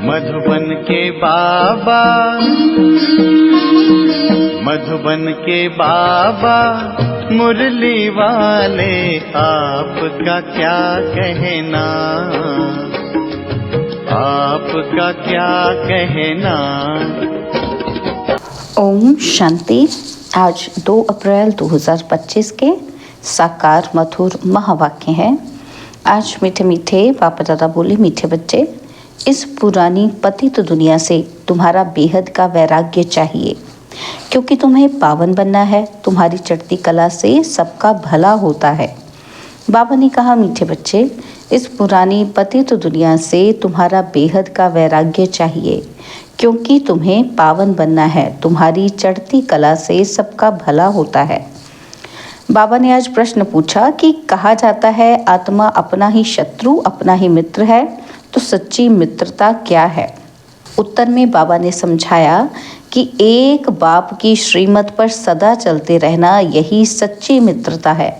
मधुबन के बाबा, मधुबन के बाबा मुरली वाले, आपका क्या कहना, आपका क्या कहना। ओम शांति। आज 2 अप्रैल 2025 के साकार मधुर महावाक्य हैं। आज मीठे मीठे पापा दादा बोले, मीठे बच्चे, इस पुरानी पतित दुनिया से तुम्हारा बेहद का वैराग्य चाहिए, क्योंकि तुम्हें पावन बनना है। तुम्हारी चढ़ती कला से सबका भला होता है। बाबा ने कहा, मीठे बच्चे, इस पुरानी पतित दुनिया से तुम्हारा बेहद का वैराग्य चाहिए, क्योंकि तुम्हें पावन बनना है। तुम्हारी चढ़ती कला से सबका भला होता है। बाबा ने आज प्रश्न पूछा कि कहा जाता है आत्मा अपना ही शत्रु अपना ही मित्र है, तो सच्ची मित्रता क्या है? उत्तर में बाबा ने समझाया कि एक बाप की श्रीमत पर सदा चलते रहना, यही सच्ची मित्रता है।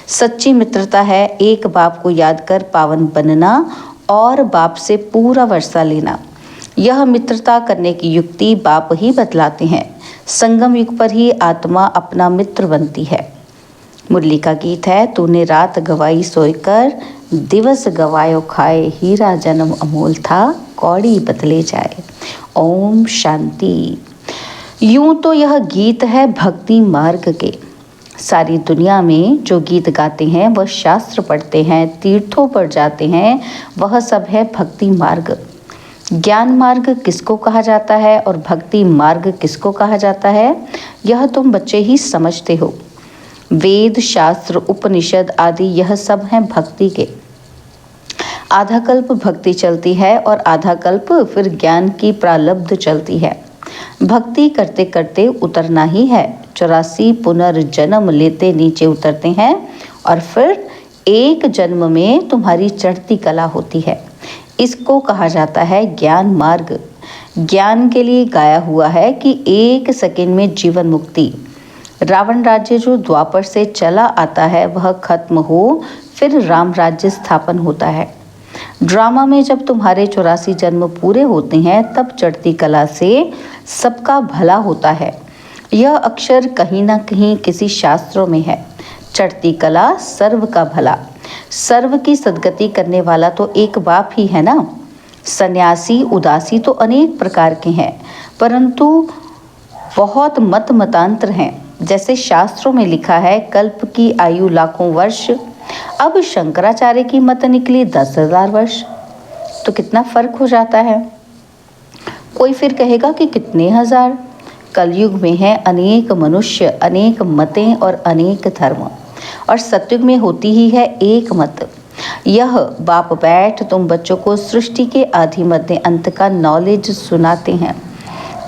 सच्ची मित्रता है एक बाप को याद कर पावन बनना और बाप से पूरा वर्षा लेना। यह मित्रता करने की युक्ति बाप ही बतलाते हैं। संगम युग पर ही आत्मा अपना मित्र बनती है। मुरली का गीत है, तूने रात गवाई सोईकर, दिवस गवायो खाए, हीरा जन्म अमोल था, कौड़ी बदले जाए। ओम शांति। यूं तो यह गीत है भक्ति मार्ग के। सारी दुनिया में जो गीत गाते हैं वह शास्त्र पढ़ते हैं, तीर्थों पर जाते हैं, वह सब है भक्ति मार्ग। ज्ञान मार्ग किसको कहा जाता है और भक्ति मार्ग किसको कहा जाता है, यह तुम बच्चे ही समझते हो। वेद, शास्त्र, उपनिषद आदि यह सब हैं भक्ति के। आधा कल्प भक्ति चलती है और आधा कल्प फिर ज्ञान की प्रारब्ध चलती है। भक्ति करते करते उतरना ही है। 84 पुनर्जन्म लेते नीचे उतरते हैं और फिर एक जन्म में तुम्हारी चढ़ती कला होती है। इसको कहा जाता है ज्ञान मार्ग। ज्ञान के लिए गाया हुआ है कि 1 सेकंड में जीवन मुक्ति। रावण राज्य जो द्वापर से चला आता है वह खत्म हो, फिर राम राज्य स्थापन होता है। ड्रामा में जब तुम्हारे 84 जन्म पूरे होते हैं तब चढ़ती कला से सबका भला होता है। यह अक्षर कहीं ना कहीं किसी शास्त्रों में है। चढ़ती कला सर्व का भला। सर्व की सद्गति करने वाला तो एक बाप ही है ना। सन्यासी उदासी तो अनेक प्रकार के हैं, परंतु बहुत मतांतर हैं। जैसे शास्त्रों में लिखा है कल्प की आयु लाखों वर्ष, अब शंकराचार्य की मत निकली 10,000 वर्ष, तो कितना फर्क हो जाता है। कोई फिर कहेगा कि कितने हजार। कलयुग में है अनेक मनुष्य, अनेक मतें और अनेक धर्म, और सतयुग में होती ही है एक मत। यह बाप बैठ तुम बच्चों को सृष्टि के आदि मध्य अंत का नॉलेज सुनाते हैं।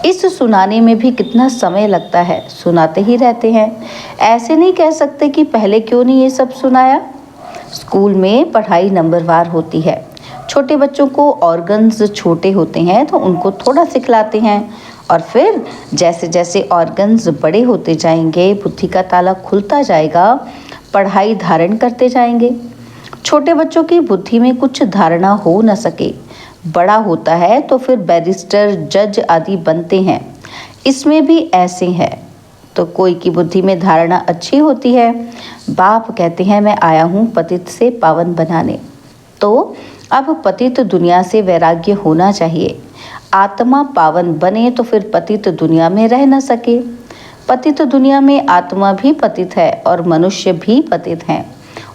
इस सुनाने में भी कितना समय लगता है, सुनाते ही रहते हैं। ऐसे नहीं कह सकते कि पहले क्यों नहीं ये सब सुनाया। स्कूल में पढ़ाई नंबरवार होती है। छोटे बच्चों को ऑर्गन्स छोटे होते हैं तो उनको थोड़ा सिखलाते हैं, और फिर जैसे जैसे ऑर्गन्स बड़े होते जाएंगे, बुद्धि का ताला खुलता जाएगा, पढ़ाई धारण करते जाएंगे। छोटे बच्चों की बुद्धि में कुछ धारणा हो न सके, बड़ा होता है तो फिर बैरिस्टर, जज आदि बनते हैं। इसमें भी ऐसे है। तो कोई की बुद्धि में धारणा अच्छी होती है। बाप कहते हैं मैं आया हूँ पतित से पावन बनाने। तो अब पतित दुनिया से वैराग्य होना चाहिए। आत्मा पावन बने तो फिर पतित दुनिया में रह न सके। पतित दुनिया में आत्मा भी पतित है और मनुष्य भी पतित हैं,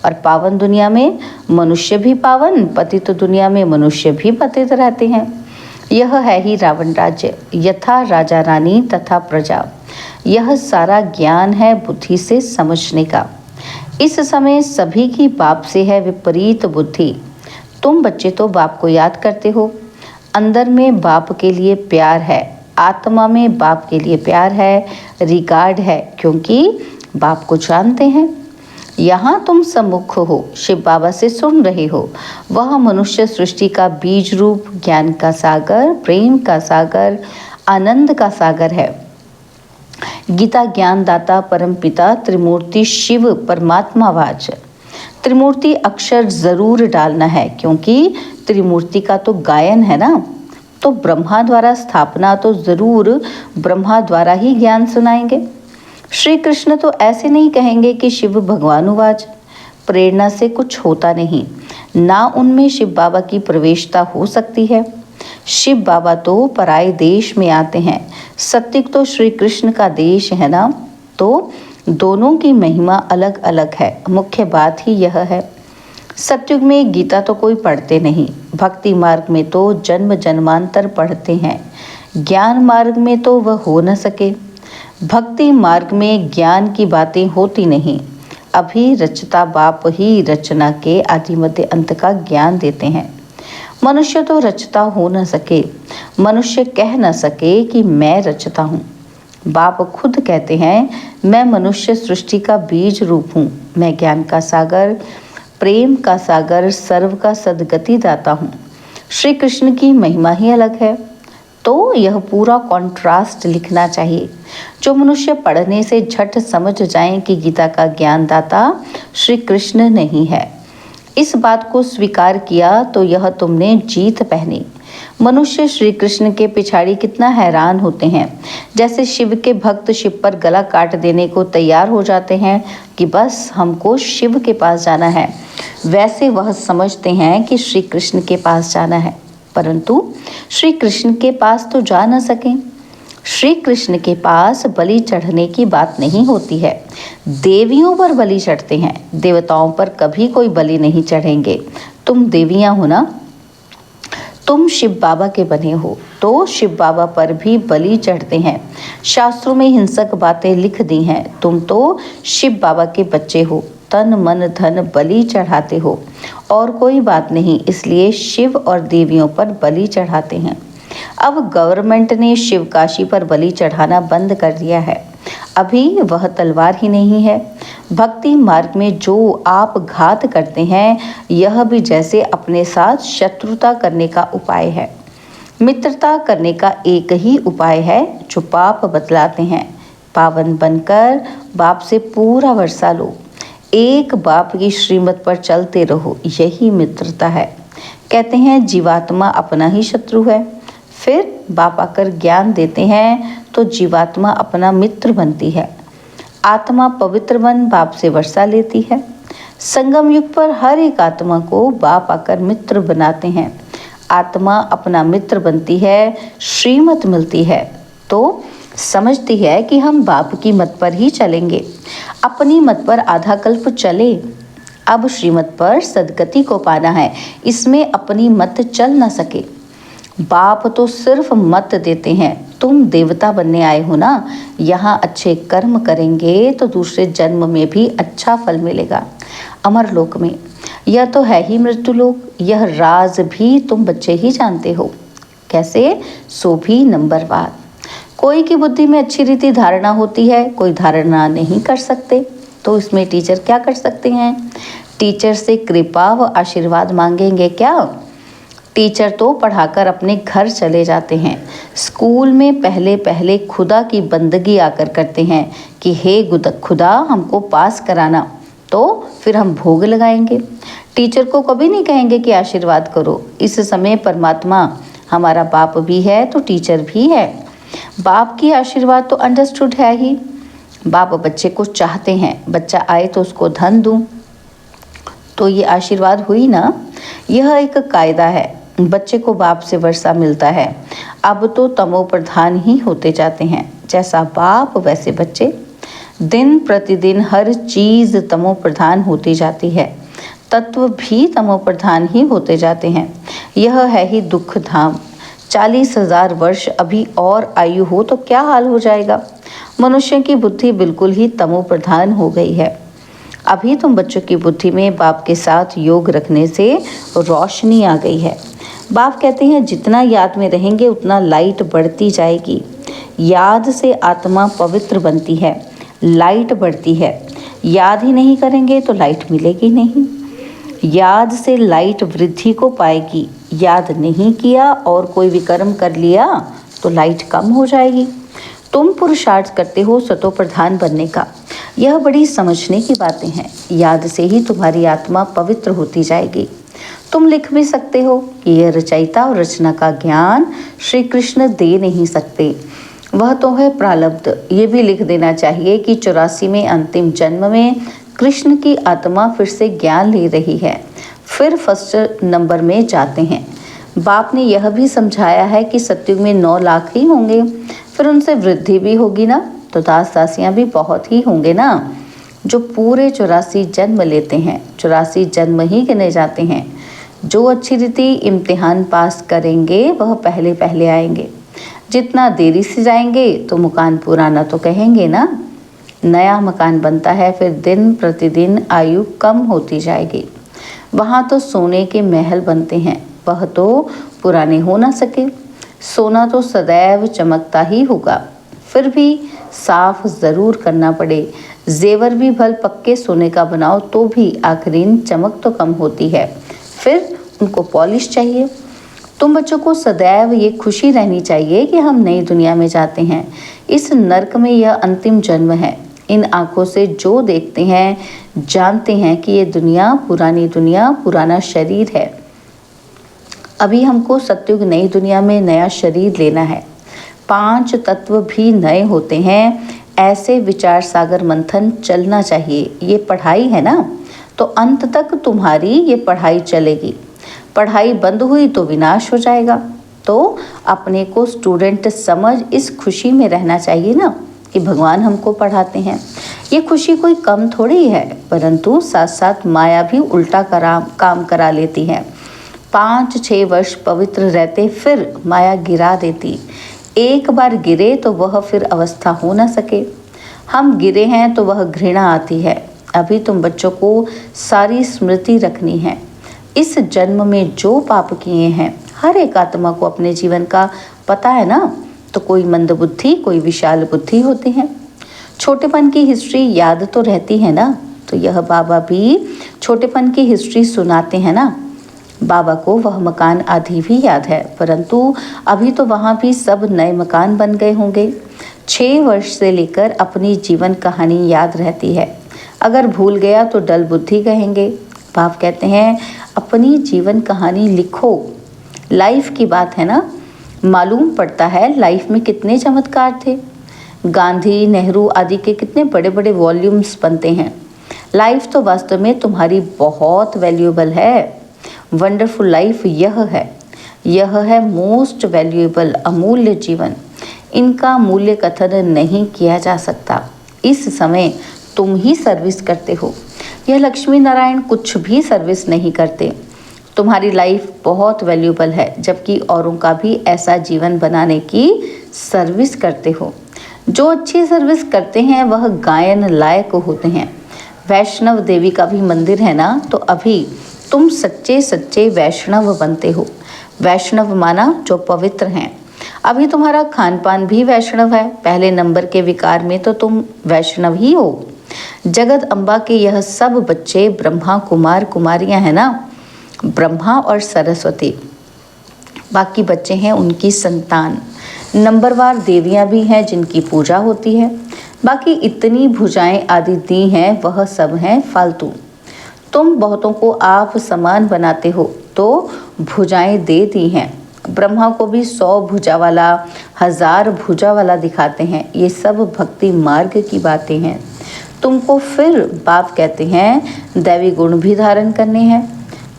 और पावन दुनिया में मनुष्य भी पावन, पतित दुनिया में मनुष्य भी पतित रहते हैं। यह है ही रावण राज्य। यथा राजा रानी तथा प्रजा। यह सारा ज्ञान है बुद्धि से समझने का। इस समय सभी की बाप से है विपरीत बुद्धि। तुम बच्चे तो बाप को याद करते हो। अंदर में बाप के लिए प्यार है, आत्मा में बाप के लिए प्यार है, रिगार्ड है, क्योंकि बाप को जानते हैं। यहाँ तुम सम्मुख हो, शिव बाबा से सुन रहे हो। वह मनुष्य सृष्टि का बीज रूप, ज्ञान का सागर, प्रेम का सागर, आनंद का सागर है। गीता ज्ञानदाता परम पिता त्रिमूर्ति शिव परमात्मा वाच। त्रिमूर्ति अक्षर जरूर डालना है, क्योंकि त्रिमूर्ति का तो गायन है ना। तो ब्रह्मा द्वारा स्थापना तो जरूर ब्रह्मा द्वारा ही ज्ञान सुनाएंगे। श्री कृष्ण तो ऐसे नहीं कहेंगे कि शिव भगवानुवाच। प्रेरणा से कुछ होता नहीं, ना उनमें शिव बाबा की प्रवेशता हो सकती है। शिव बाबा तो पराये देश में आते हैं, सत्युग तो श्री कृष्ण का देश है ना, तो दोनों की महिमा अलग अलग है। मुख्य बात ही यह है। सत्युग में गीता तो कोई पढ़ते नहीं, भक्ति मार्ग में तो जन्म जन्मांतर पढ़ते हैं, ज्ञान मार्ग में तो वह हो न सके। भक्ति मार्ग में ज्ञान की बातें होती नहीं, अभी रचता बाप ही रचना के आदि मध्य अंत का ज्ञान देते हैं। मनुष्य तो रचता हो न सके, मनुष्य कह न सके कि मैं रचता हूँ। बाप खुद कहते हैं, मैं मनुष्य सृष्टि का बीज रूप हूँ, मैं ज्ञान का सागर, प्रेम का सागर, सर्व का सदगति दाता हूँ। श्री कृष्ण की महिमा ही अलग है। तो यह पूरा कॉन्ट्रास्ट लिखना चाहिए, जो मनुष्य पढ़ने से झट समझ जाएं कि गीता का ज्ञानदाता श्री कृष्ण नहीं है। इस बात को स्वीकार किया तो यह तुमने जीत पहनी। मनुष्य श्री कृष्ण के पिछाड़ी कितना हैरान होते हैं, जैसे शिव के भक्त शिव पर गला काट देने को तैयार हो जाते हैं कि बस हमको शिव के पास जाना है, वैसे वह समझते हैं कि श्री कृष्ण के पास जाना है, परंतु श्री कृष्ण के पास तो जा न सकें। श्री कृष्ण के पास बलि चढ़ने की बात नहीं होती है, देवियों पर बलि चढ़ते हैं, देवताओं पर कभी कोई बलि नहीं चढ़ेंगे। तुम देवियां हो ना, तुम शिव बाबा के बने हो, तो शिव बाबा पर भी बलि चढ़ते हैं। शास्त्रों में हिंसक बातें लिख दी हैं, तुम तो शिव बाबा के बच्चे हो, तन मन धन बलि चढ़ाते हो, और कोई बात नहीं, इसलिए शिव और देवियों पर बलि चढ़ाते हैं। अब गवर्नमेंट ने शिव काशी पर बलि चढ़ाना बंद कर दिया है, अभी वह तलवार ही नहीं है। भक्ति मार्ग में जो आप घात करते हैं, यह भी जैसे अपने साथ शत्रुता करने का उपाय है। मित्रता करने का एक ही उपाय है, जो पाप बतलाते हैं। पावन बनकर बाप से पूरा वर्षा लो, एक बाप की श्रीमत पर चलते रहो, यही मित्रता है। कहते हैं जीवात्मा अपना ही शत्रु है, फिर बाप आकर ज्ञान देते हैं तो जीवात्मा अपना मित्र बनती है। आत्मा पवित्र बन बाप से वर्षा लेती है। संगम युग पर हर एक आत्मा को बाप आकर मित्र बनाते हैं। आत्मा अपना मित्र बनती है, श्रीमत मिलती है तो समझती है कि हम बाप की मत पर ही चलेंगे। अपनी मत पर आधा कल्प चले, अब श्रीमत पर सदगति को पाना है, इसमें अपनी मत चल न सके। बाप तो सिर्फ मत देते हैं, तुम देवता बनने आए हो ना, यहाँ अच्छे कर्म करेंगे तो दूसरे जन्म में भी अच्छा फल मिलेगा। अमर लोक में यह तो है ही मृत्यु लोक, यह राज भी तुम बच्चे ही जानते हो। कैसे? सो भी नंबरवार। कोई की बुद्धि में अच्छी रीति धारणा होती है, कोई धारणा नहीं कर सकते, तो इसमें टीचर क्या कर सकते हैं? टीचर से कृपा व आशीर्वाद मांगेंगे क्या? टीचर तो पढ़ाकर अपने घर चले जाते हैं। स्कूल में पहले पहले खुदा की बंदगी आकर करते हैं कि हे खुदा हमको पास कराना, तो फिर हम भोग लगाएंगे। टीचर को कभी नहीं कहेंगे कि आशीर्वाद करो। इस समय परमात्मा हमारा बाप भी है तो टीचर भी है। बाप की आशीर्वाद तो अंडरस्टूड है ही। बाप बच्चे को चाहते हैं, बच्चा आए तो उसको धन दूं, तो ये आशीर्वाद हुई ना। यह एक कायदा है, बच्चे को बाप से वर्षा मिलता है। अब तो तमो प्रधान ही होते जाते हैं, जैसा बाप वैसे बच्चे। दिन प्रतिदिन हर चीज तमो प्रधान होती जाती है, तत्व भी तमो प्रधान ही होते जाते हैं। यह है ही दुख धाम। 40,000 वर्ष अभी और आयु हो तो क्या हाल हो जाएगा। मनुष्य की बुद्धि बिल्कुल ही तमो प्रधान हो गई है। अभी तुम बच्चों की बुद्धि में बाप के साथ योग रखने से रोशनी आ गई है। बाप कहते हैं जितना याद में रहेंगे उतना लाइट बढ़ती जाएगी। याद से आत्मा पवित्र बनती है, लाइट बढ़ती है। याद ही नहीं करेंगे तो लाइट मिलेगी नहीं। याद से लाइट वृद्धि को पाएगी। याद नहीं किया और कोई विकर्म कर लिया तो लाइट कम हो जाएगी। तुम पुरुषार्थ करते हो सतो प्रधान बनने का, यह बड़ी समझने की बातें हैं। याद से ही तुम्हारी आत्मा पवित्र होती जाएगी। तुम लिख भी सकते हो कि यह रचयिता और रचना का ज्ञान श्री कृष्ण दे नहीं सकते, वह तो है प्रारब्ध। ये भी लिख देना चाहिए कि 84 में अंतिम जन्म में कृष्ण की आत्मा फिर से ज्ञान ले रही है, फिर फर्स्ट नंबर में जाते हैं। बाप ने यह भी समझाया है कि सतयुग में 9 लाख ही होंगे, फिर उनसे वृद्धि भी होगी ना, तो दास दासियां भी बहुत ही होंगे ना। जो पूरे 84 जन्म लेते हैं, 84 जन्म ही गिने जाते हैं। जो अच्छी रीति इम्तिहान पास करेंगे वह पहले पहले आएंगे। जितना देरी से जाएंगे तो मकान पुराना तो कहेंगे ना। नया मकान बनता है, फिर दिन प्रतिदिन आयु कम होती जाएगी। वहाँ तो सोने के महल बनते हैं, वह तो पुराने हो ना सके। सोना तो सदैव चमकता ही होगा, फिर भी साफ ज़रूर करना पड़े। जेवर भी भल पक्के सोने का बनाओ तो भी आखिरीन चमक तो कम होती है, फिर उनको पॉलिश चाहिए। तुम बच्चों को सदैव ये खुशी रहनी चाहिए कि हम नई दुनिया में जाते हैं। इस नर्क में यह अंतिम जन्म है। इन आँखों से जो देखते हैं जानते हैं कि ये दुनिया, पुराना शरीर है। अभी हमको सतयुग नई दुनिया में नया शरीर लेना है। 5 तत्व भी नए होते हैं। ऐसे विचार सागर मंथन चलना चाहिए। ये पढ़ाई है ना, तो अंत तक तुम्हारी ये पढ़ाई चलेगी। पढ़ाई बंद हुई तो विनाश हो जाएगा। तो अपने को स्टूडेंट समझ इस खुशी में रहना चाहिए ना कि भगवान हमको पढ़ाते हैं। ये खुशी कोई कम थोड़ी है, परंतु साथ साथ माया भी उल्टा काम करा लेती है। 5-6 वर्ष पवित्र रहते फिर माया गिरा देती। एक बार गिरे तो वह फिर अवस्था हो ना सके। हम गिरे हैं तो वह घृणा आती है। अभी तुम बच्चों को सारी स्मृति रखनी है। इस जन्म में जो पाप किए हैं, हर एक आत्मा को अपने जीवन का पता है ना। तो कोई मंद बुद्धि, कोई विशाल बुद्धि होते हैं। छोटेपन की हिस्ट्री याद तो रहती है ना, तो यह बाबा भी छोटेपन की हिस्ट्री सुनाते हैं ना। बाबा को वह मकान आधी भी याद है, परंतु अभी तो वहाँ भी सब नए मकान बन गए होंगे। 6 वर्ष से लेकर अपनी जीवन कहानी याद रहती है। अगर भूल गया तो डल बुद्धि कहेंगे। बाप कहते हैं अपनी जीवन कहानी लिखो। लाइफ की बात है ना। मालूम पड़ता है लाइफ में कितने चमत्कार थे। गांधी, नेहरू आदि के कितने बड़े बड़े वॉल्यूम्स बनते हैं। लाइफ तो वास्तव में तुम्हारी बहुत वैल्यूएबल है। वंडरफुल लाइफ यह है मोस्ट वैल्यूएबल, अमूल्य जीवन। इनका मूल्य कथन नहीं किया जा सकता। इस समय तुम ही सर्विस करते हो। यह लक्ष्मी नारायण कुछ भी सर्विस नहीं करते। तुम्हारी लाइफ बहुत वैल्यूएबल है, जबकि औरों का भी ऐसा जीवन बनाने की सर्विस करते हो। जो अच्छी सर्विस करते हैं वह गायन लायक होते हैं। वैष्णव देवी का भी मंदिर है ना, तो अभी तुम सच्चे सच्चे वैष्णव बनते हो। वैष्णव माना जो पवित्र हैं। अभी तुम्हारा खान पान भी वैष्णव है। पहले नंबर के विकार में तो तुम वैष्णव ही हो। जगत अम्बा के यह सब बच्चे ब्रह्मा कुमार कुमारियां हैं ना, ब्रह्मा और सरस्वती। बाकी बच्चे हैं उनकी संतान। नंबरवार देवियां भी हैं जिनकी पूजा होती है। बाकी इतनी भुजाएं आदि दी हैं वह सब हैं फालतू। तुम बहुतों को आप समान बनाते हो तो भुजाएं दे दी हैं। ब्रह्मा को भी 100 भुजा वाला, 1000 भुजा वाला दिखाते हैं। ये सब भक्ति मार्ग की बातें हैं। तुमको फिर बाप कहते हैं दैवी गुण भी धारण करने हैं।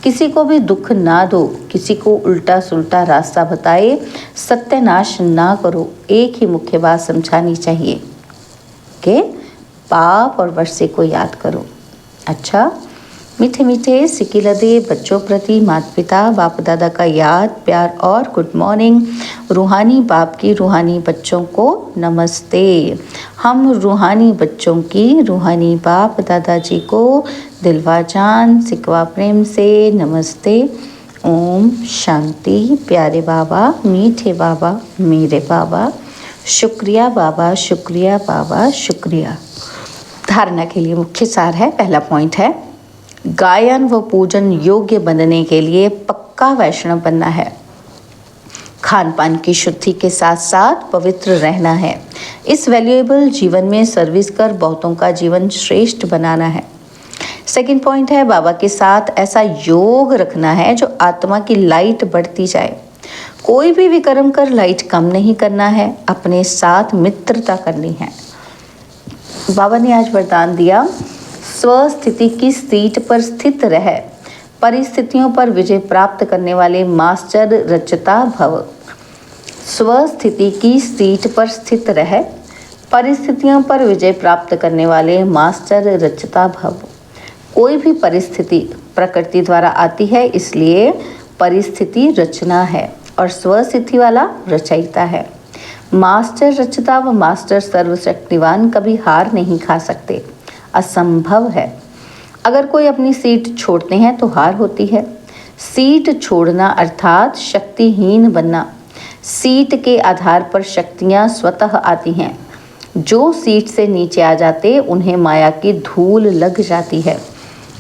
किसी को भी दुख ना दो, किसी को उल्टा सुल्टा रास्ता बताए सत्यानाश ना करो। एक ही मुख्य बात समझानी चाहिए कि पाप और वर्षे को याद करो। अच्छा, मीठे मीठे सिकिलदे बच्चों प्रति माता पिता बाप दादा का याद, प्यार और गुड मॉर्निंग। रूहानी बाप की रूहानी बच्चों को नमस्ते। हम रूहानी बच्चों की रूहानी बाप दादाजी को दिलवा जान सिकवा प्रेम से नमस्ते। ओम शांति। प्यारे बाबा, मीठे बाबा, मेरे बाबा, शुक्रिया बाबा, शुक्रिया बाबा, शुक्रिया। धारणा के लिए मुख्य सार है। पहला पॉइंट है गायन व पूजन योग्य बनने के लिए पक्का वैष्णव बनना है। खान पान की शुद्धि के साथ साथ पवित्र रहना है। इस वैल्यूएबल जीवन में सर्विस कर बहुतों का जीवन श्रेष्ठ बनाना है। सेकंड पॉइंट है बाबा के साथ ऐसा योग रखना है जो आत्मा की लाइट बढ़ती जाए। कोई भी विक्रम कर लाइट कम नहीं करना है, अपने साथ मित्रता करनी है। बाबा ने आज वरदान दिया, स्वस्थिति की सीट पर स्थित रह, परिस्थितियों पर विजय प्राप्त करने वाले मास्टर रचता भव। स्वस्थिति की सीट पर स्थित रह, परिस्थितियों पर विजय प्राप्त करने वाले मास्टर रचता भव। कोई भी परिस्थिति प्रकृति द्वारा आती है, इसलिए परिस्थिति रचना है और स्वस्थिति वाला रचयिता है। मास्टर रचता व मास्टर सर्वशक्तिवान कभी हार नहीं खा सकते, असंभव है। अगर कोई अपनी सीट छोड़ते हैं तो हार होती है। सीट छोड़ना अर्थात शक्तिहीन बनना। सीट के आधार पर शक्तियाँ स्वतः आती हैं। जो सीट से नीचे आ जाते उन्हें माया की धूल लग जाती है।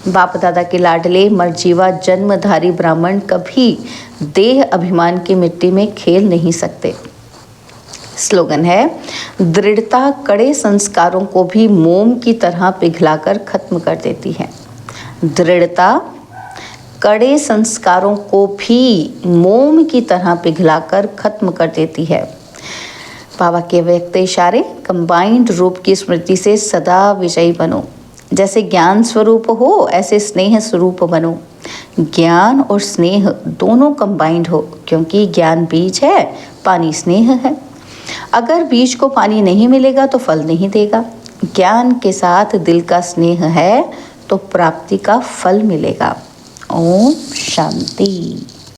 बाप दादा के लाडले मरजीवा जन्मधारी ब्राह्मण कभी देह अभिमान की मिट्टी में खेल नहीं सकते। स्लोगन है, दृढ़ता कड़े संस्कारों को भी मोम की तरह पिघलाकर खत्म कर देती है। दृढ़ता कड़े संस्कारों को भी मोम की तरह पिघलाकर खत्म कर देती है। बाबा के व्यक्त इशारे, कंबाइंड रूप की स्मृति से सदा विजयी बनो। जैसे ज्ञान स्वरूप हो ऐसे स्नेह स्वरूप बनो। ज्ञान और स्नेह दोनों कंबाइंड हो, क्योंकि ज्ञान बीज है, पानी स्नेह है। अगर बीज को पानी नहीं मिलेगा तो फल नहीं देगा। ज्ञान के साथ दिल का स्नेह है तो प्राप्ति का फल मिलेगा। ओम शांति।